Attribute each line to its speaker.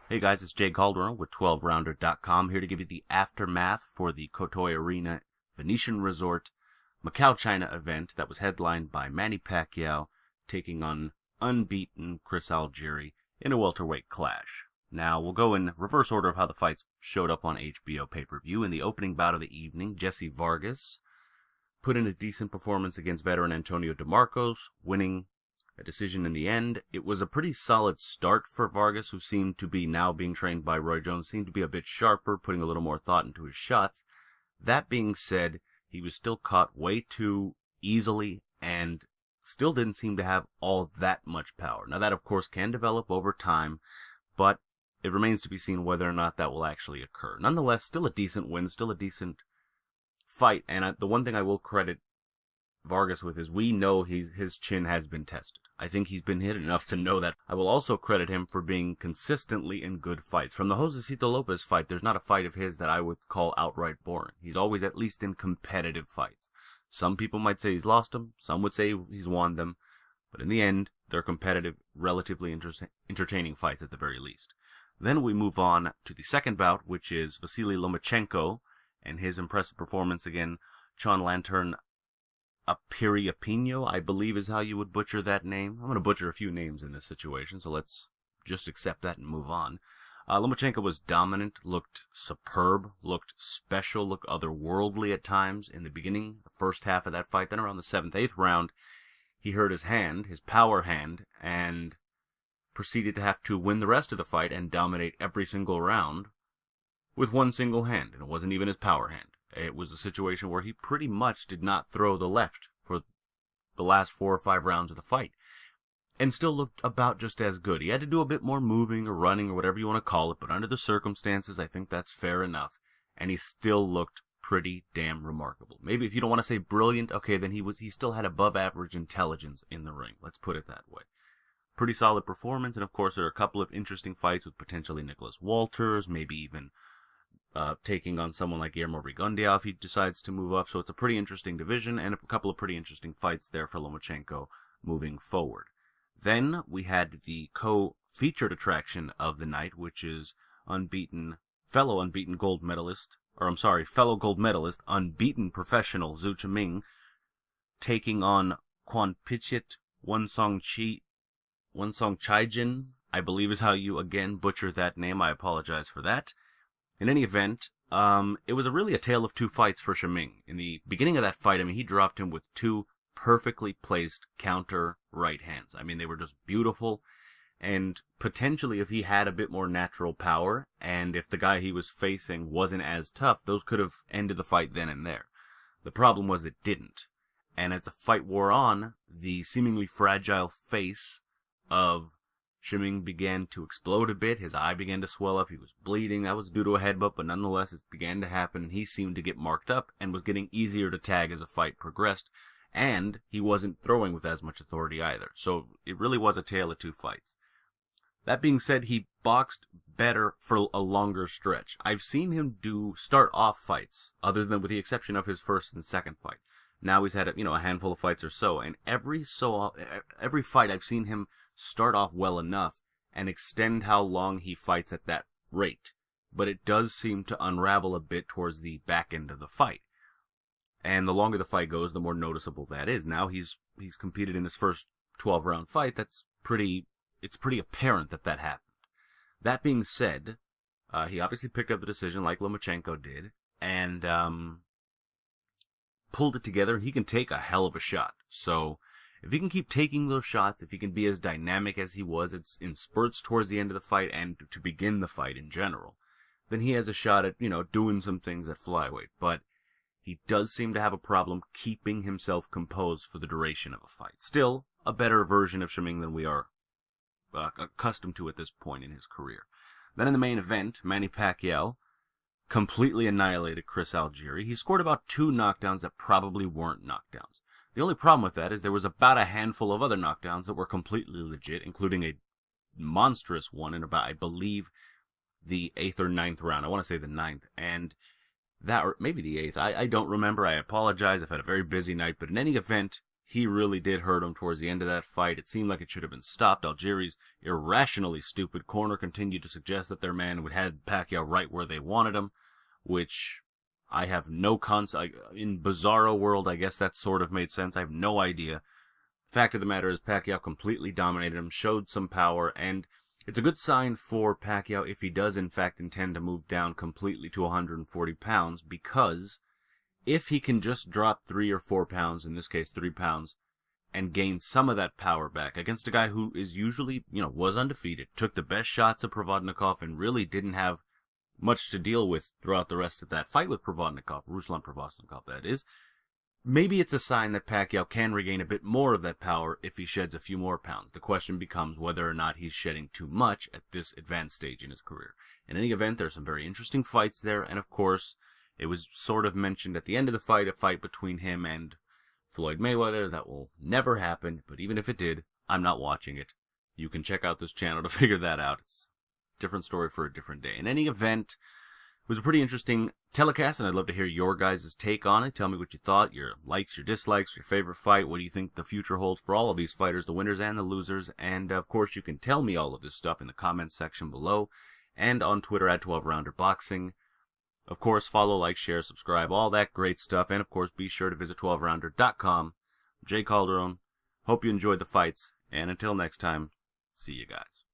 Speaker 1: Hey guys, it's Jay Calderon with 12rounder.com here to give you the aftermath for the Cotai Arena Venetian Resort Macau, China event that was headlined by Manny Pacquiao taking on unbeaten Chris Algieri in a welterweight clash. Now, we'll go in reverse order of how the fights showed up on HBO pay-per-view. In the opening bout of the evening, Jesse Vargas put in a decent performance against veteran Antonio DeMarcos, winning a decision in the end. It was a pretty solid start for Vargas, who seemed to be now being trained by Roy Jones, seemed to be a bit sharper, putting a little more thought into his shots. That being said, he was still caught way too easily and still didn't seem to have all that much power. Now that, of course, can develop over time, but it remains to be seen whether or not that will actually occur. Nonetheless, still a decent win, still a decent fight, and the one thing I will credit Vargas with is we know his chin has been tested. I think he's been hit enough to know that. I will also credit him for being consistently in good fights. From the Josecito Lopez fight, there's not a fight of his that I would call outright boring. He's always at least in competitive fights. Some people might say he's lost them, some would say he's won them, but in the end, they're competitive, relatively entertaining fights at the very least. Then we move on to the second bout, which is Vasily Lomachenko and his impressive performance against Chon Lantern Apiriapino, I believe is how you would butcher that name. I'm going to butcher a few names in this situation, so let's just accept that and move on. Lomachenko was dominant, looked superb, looked special, looked otherworldly at times in the beginning, the first half of that fight. Then around the 7th, 8th round, he hurt his hand, his power hand, and proceeded to have to win the rest of the fight and dominate every single round with one single hand, and it wasn't even his power hand. It was a situation where he pretty much did not throw the left for the last 4 or 5 rounds of the fight, and still looked about just as good. He had to do a bit more moving or running or whatever you want to call it, but under the circumstances, I think that's fair enough, and he still looked pretty damn remarkable. Maybe if you don't want to say brilliant, okay, then he still had above average intelligence in the ring. Let's put it that way. Pretty solid performance, and of course there are a couple of interesting fights with potentially Nicholas Walters, maybe even taking on someone like Guillermo Rigondeaux if he decides to move up. So it's a pretty interesting division and a couple of pretty interesting fights there for Lomachenko moving forward. Then we had the co-featured attraction of the night, which is fellow gold medalist, unbeaten professional Zhu Shiming, taking on Kwanpichit Chaijin, I believe is how you again butcher that name. I apologize for that. In any event, it was really a tale of two fights for Shiming. In the beginning of that fight, he dropped him with 2 perfectly placed counter right hands. They were just beautiful, and potentially if he had a bit more natural power, and if the guy he was facing wasn't as tough, those could have ended the fight then and there. The problem was it didn't. And as the fight wore on, the seemingly fragile face of Shiming began to explode a bit. His eye began to swell up. He was bleeding. That was due to a headbutt, but nonetheless, it began to happen. He seemed to get marked up and was getting easier to tag as the fight progressed. And he wasn't throwing with as much authority either. So it really was a tale of 2 fights. That being said, he boxed better for a longer stretch. I've seen him start off fights, other than with the exception of his first and second fight. Now he's had a handful of fights or so, and every fight I've seen him start off well enough and extend how long he fights at that rate. But it does seem to unravel a bit towards the back end of the fight. And the longer the fight goes, the more noticeable that is. Now he's competed in his first 12-round fight. It's pretty apparent that happened. That being said, he obviously picked up the decision like Lomachenko did, and pulled it together, and he can take a hell of a shot. So if he can keep taking those shots, if he can be as dynamic as he was in spurts towards the end of the fight and to begin the fight in general, then he has a shot at, doing some things at flyweight. But he does seem to have a problem keeping himself composed for the duration of a fight. Still, a better version of Shiming than we are accustomed to at this point in his career. Then in the main event, Manny Pacquiao completely annihilated Chris Algieri. He scored about 2 knockdowns that probably weren't knockdowns. The only problem with that is there was about a handful of other knockdowns that were completely legit, including a monstrous one in about, I believe, the 8th or 9th round. I want to say the 9th, and that, or maybe the 8th. I don't remember. I apologize. I've had a very busy night, but in any event, He really did hurt him towards the end of that fight. It seemed like it should have been stopped. Algieri's irrationally stupid corner continued to suggest that their man would have Pacquiao right where they wanted him, which I have no concept. In Bizarro world, I guess that sort of made sense. I have no idea. Fact of the matter is, Pacquiao completely dominated him, showed some power, and it's a good sign for Pacquiao if he does in fact intend to move down completely to 140 pounds, because if he can just drop 3 or 4 pounds, in this case 3 pounds, and gain some of that power back against a guy who is usually, was undefeated, took the best shots of Provodnikov, and really didn't have much to deal with throughout the rest of that fight with Provodnikov, Ruslan Provodnikov, that is, maybe it's a sign that Pacquiao can regain a bit more of that power if he sheds a few more pounds. The question becomes whether or not he's shedding too much at this advanced stage in his career. In any event, there's some very interesting fights there, and of course, it was sort of mentioned at the end of the fight, a fight between him and Floyd Mayweather. That will never happen, but even if it did, I'm not watching it. You can check out this channel to figure that out. It's a different story for a different day. In any event, it was a pretty interesting telecast, and I'd love to hear your guys' take on it. Tell me what you thought, your likes, your dislikes, your favorite fight. What do you think the future holds for all of these fighters, the winners and the losers? And, of course, you can tell me all of this stuff in the comments section below and on Twitter at 12RounderBoxing. Of course, follow, like, share, subscribe, all that great stuff. And, of course, be sure to visit 12rounder.com. Jay Calderon, hope you enjoyed the fights. And until next time, see you guys.